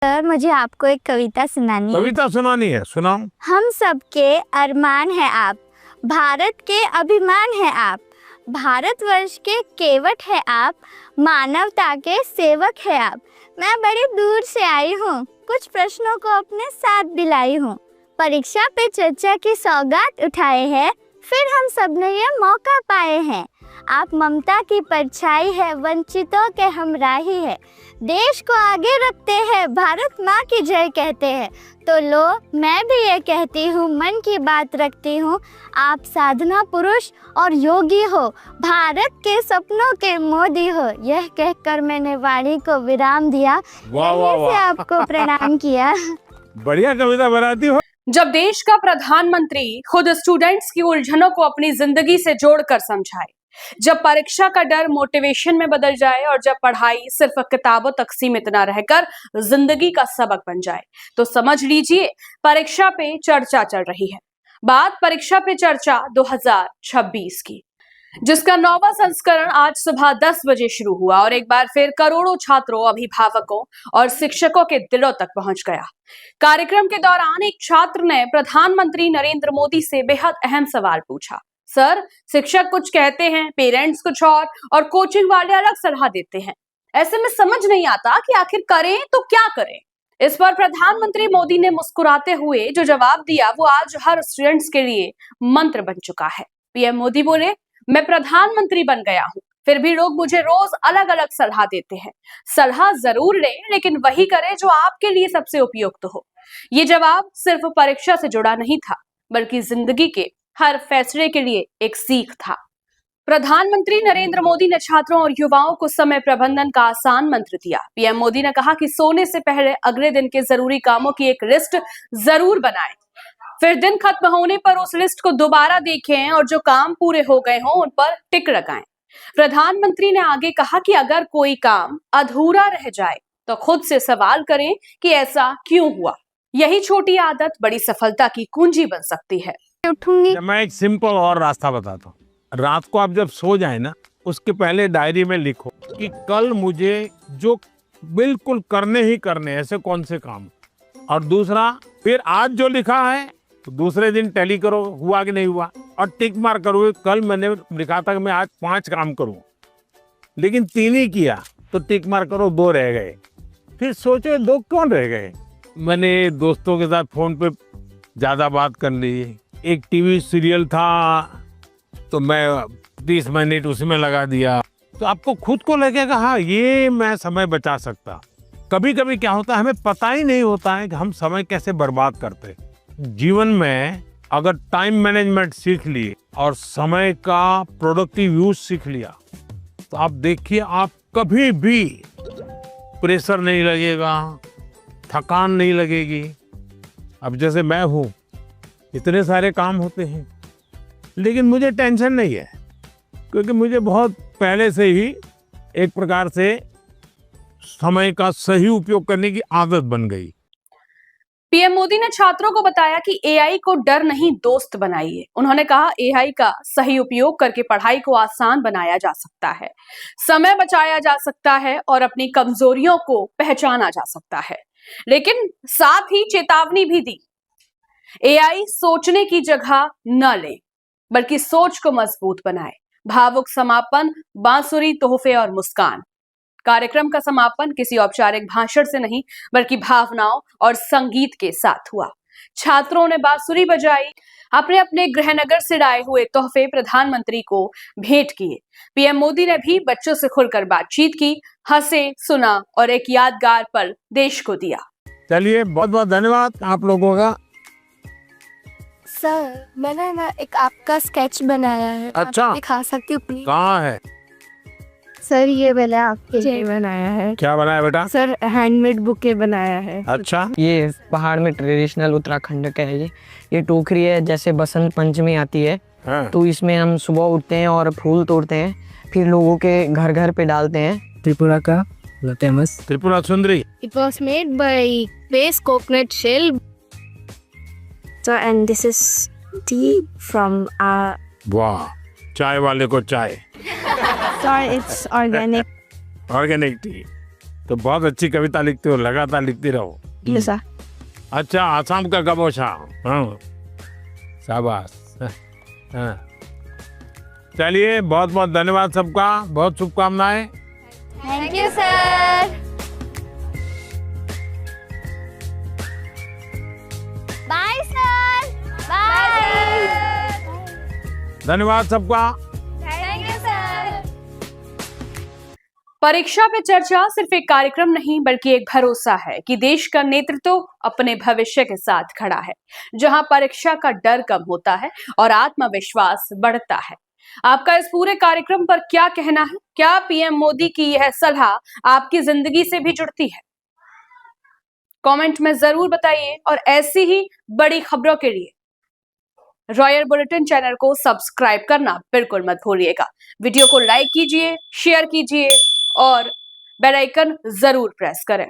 Sir, मुझे आपको एक कविता सुनानी है। कविता सुनानी है, सुनाओ। हम सबके अरमान है आप, भारत के अभिमान है आप, भारतवर्ष के केवट है आप, मानवता के सेवक है आप। मैं बड़ी दूर से आई हूँ, कुछ प्रश्नों को अपने साथ दिलाई हूँ। परीक्षा पे चर्चा की सौगात उठाए हैं, फिर हम सब ने ये मौका पाए हैं। आप ममता की परछाई है, वंचितों के हमराही है, देश को आगे रखते हैं, भारत माँ की जय कहते हैं। तो लो, मैं भी ये कहती हूँ, मन की बात रखती हूँ, आप साधना पुरुष और योगी हो, भारत के सपनों के मोदी हो। यह कहकर मैंने वाणी को विराम दिया, यहीं से आपको प्रणाम किया। बढ़िया कविता बनाती हो। जब देश का प्रधानमंत्री खुद स्टूडेंट्स की उलझनों को अपनी जिंदगी से जोड़कर समझाए, जब परीक्षा का डर मोटिवेशन में बदल जाए और जब पढ़ाई सिर्फ किताबों तक सीमित न रहकर जिंदगी का सबक बन जाए, तो समझ लीजिए परीक्षा पे चर्चा चल रही है। बात परीक्षा पे चर्चा 2026 की, जिसका 9वां संस्करण आज सुबह 10 बजे शुरू हुआ और एक बार फिर करोड़ों छात्रों, अभिभावकों और शिक्षकों के दिलों तक पहुंच गया। कार्यक्रम के दौरान एक छात्र ने प्रधानमंत्री नरेंद्र मोदी से बेहद अहम सवाल पूछा। सर, शिक्षक कुछ कहते हैं, पेरेंट्स कुछ और कोचिंग वाले अलग सलाह देते हैं। ऐसे में समझ नहीं आता कि आखिर करें तो क्या करें। इस पर प्रधानमंत्री मोदी ने मुस्कुराते हुए जो जवाब दिया, वो आज हर स्टूडेंट्स के लिए मंत्र बन चुका है। पीएम मोदी बोले, मैं प्रधानमंत्री बन गया हूं, फिर भी लोग मुझे रोज अलग अलग सलाह देते हैं। सलाह जरूर लें, लेकिन वही करें जो आपके लिए सबसे उपयुक्त हो। ये जवाब सिर्फ परीक्षा से जुड़ा नहीं था, बल्कि जिंदगी के हर फैसले के लिए एक सीख था। प्रधानमंत्री नरेंद्र मोदी ने छात्रों और युवाओं को समय प्रबंधन का आसान मंत्र दिया। पीएम मोदी ने कहा कि सोने से पहले अगले दिन के जरूरी कामों की एक लिस्ट जरूर बनाएं, फिर दिन खत्म होने पर उस लिस्ट को दोबारा देखें और जो काम पूरे हो गए हों उन पर टिक लगाएं। प्रधानमंत्री ने आगे कहा कि अगर कोई काम अधूरा रह जाए तो खुद से सवाल करें कि ऐसा क्यों हुआ। यही छोटी आदत बड़ी सफलता की कुंजी बन सकती है। मैं एक सिंपल और रास्ता बताता हूँ। रात को आप जब सो जाए ना, उसके पहले डायरी में लिखो कि कल मुझे जो बिल्कुल करने ही करने ऐसे कौन से काम, और दूसरा फिर आज जो लिखा है तो दूसरे दिन टैली करो, हुआ कि नहीं हुआ, और टिक मार करो। कल मैंने लिखा था कि मैं आज 5 काम करूं, लेकिन 3 ही किया, तो टिक मार करो, 2 रह गए। फिर सोचो 2 कौन रह गए। मैंने दोस्तों के साथ फोन पे ज्यादा बात कर ली, एक टीवी सीरियल था तो मैं 30 मिनट उसमें लगा दिया, तो आपको खुद को लगेगा हाँ ये मैं समय बचा सकता। कभी कभी क्या होता है, हमें पता ही नहीं होता है कि हम समय कैसे बर्बाद करते। जीवन में अगर टाइम मैनेजमेंट सीख लिए और समय का प्रोडक्टिव यूज सीख लिया, तो आप देखिए आप कभी भी प्रेशर नहीं लगेगा, थकान नहीं लगेगी। अब जैसे मैं हूँ, इतने सारे काम होते हैं, लेकिन मुझे टेंशन नहीं है, क्योंकि मुझे बहुत पहले से ही एक प्रकार से समय का सही उपयोग करने की आदत बन गई। पीएम मोदी ने छात्रों को बताया कि एआई को डर नहीं दोस्त बनाइए। उन्होंने कहा एआई का सही उपयोग करके पढ़ाई को आसान बनाया जा सकता है, समय बचाया जा सकता है और अपनी कमजोरियों को पहचाना जा सकता है। लेकिन साथ ही चेतावनी भी दी, एआई सोचने की जगह न ले, बल्कि सोच को मजबूत बनाए। भावुक समापन, बांसुरी, तोहफे और मुस्कान। कार्यक्रम का समापन किसी औपचारिक भाषण से नहीं, बल्कि भावनाओं और संगीत के साथ हुआ। छात्रों ने बांसुरी बजाई, अपने अपने गृहनगर से लाए हुए तोहफे प्रधानमंत्री को भेंट किए। पीएम मोदी ने भी बच्चों से खुलकर बातचीत की, हंसे, सुना और एक यादगार पल देश को दिया। चलिए, बहुत बहुत धन्यवाद आप लोगों का। सर, मैंने ना एक आपका स्केच बनाया है। अच्छा, आप दिखा सकती हूँ प्लीज? कहाँ है? सर, ये मैंने आपके लिए बनाया है। क्या बनाया बेटा? सर, हैंडमेड बुके बनाया है। अच्छा, ये पहाड़ में ट्रेडिशनल उत्तराखंड का है। ये टोकरी है, जैसे बसंत पंचमी आती है हाँ। तो इसमें हम सुबह उठते हैं और फूल तोड़ते हैं, फिर लोगों के घर घर पे डालते हैं। त्रिपुरा का famous Tripura Sundari. It was made by base coconut shell. So, and this is tea from वाह, चाय वाले को चाय। sorry, it's organic. Organic T. तो बहुत अच्छी कविता लिखती हो, लगातार लिखती रहो। ऐसा अच्छा, आसाम का गबोशा। हाँ, शाबाश। हाँ। चलिए, बहुत बहुत धन्यवाद सबका, बहुत शुभकामनाएं। Thank you sir. Bye sir. Bye. धन्यवाद सबका। Thank you sir. Pariksha Pe चर्चा सिर्फ एक कार्यक्रम नहीं बल्कि एक भरोसा है कि देश का नेतृत्व अपने भविष्य के साथ खड़ा है, जहां परीक्षा का डर कम होता है और आत्मविश्वास बढ़ता है। आपका इस पूरे कार्यक्रम पर क्या कहना है? क्या पीएम मोदी की यह सलाह आपकी जिंदगी से भी जुड़ती है? कमेंट में जरूर बताइए और ऐसी ही बड़ी खबरों के लिए रॉयल बुलेटिन चैनल को सब्सक्राइब करना बिल्कुल मत भूलिएगा। वीडियो को लाइक कीजिए, शेयर कीजिए और बेल आइकन जरूर प्रेस करें।